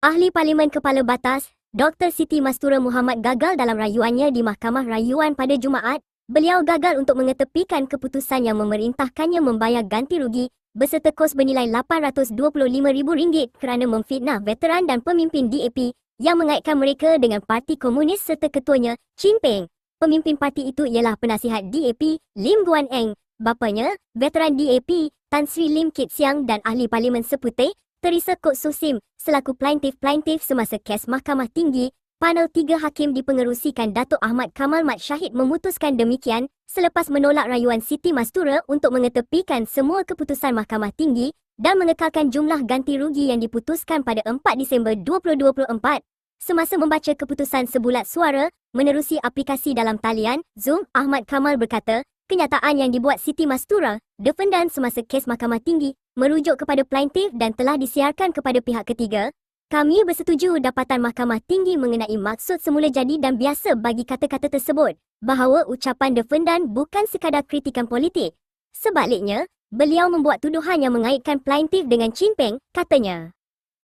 Ahli Parlimen Kepala Batas, Dr. Siti Mastura Muhammad gagal dalam rayuannya di Mahkamah Rayuan pada Jumaat. Beliau gagal untuk mengetepikan keputusan yang memerintahkannya membayar ganti rugi berserta kos bernilai RM825,000 kerana memfitnah veteran dan pemimpin DAP yang mengaitkan mereka dengan Parti Komunis serta ketuanya, Chin Peng. Pemimpin parti itu ialah penasihat DAP, Lim Guan Eng, bapanya, veteran DAP, Tan Sri Lim Kit Siang dan ahli Parlimen Seputih, Teresa Kok Sosim, selaku plaintif-plaintif semasa kes Mahkamah Tinggi. Panel 3 hakim dipengerusikan Datuk Ahmad Kamal Mat Syahid memutuskan demikian selepas menolak rayuan Siti Mastura untuk mengetepikan semua keputusan Mahkamah Tinggi dan mengekalkan jumlah ganti rugi yang diputuskan pada 4 Disember 2024. Semasa membaca keputusan sebulat suara menerusi aplikasi dalam talian Zoom, Ahmad Kamal berkata, kenyataan yang dibuat Siti Mastura, defendan semasa kes Mahkamah Tinggi, merujuk kepada plaintif dan telah disiarkan kepada pihak ketiga. Kami bersetuju dapatan Mahkamah Tinggi mengenai maksud semula jadi dan biasa bagi kata-kata tersebut, bahawa ucapan defendan bukan sekadar kritikan politik. Sebaliknya, beliau membuat tuduhan yang mengaitkan plaintif dengan Chin Peng, katanya.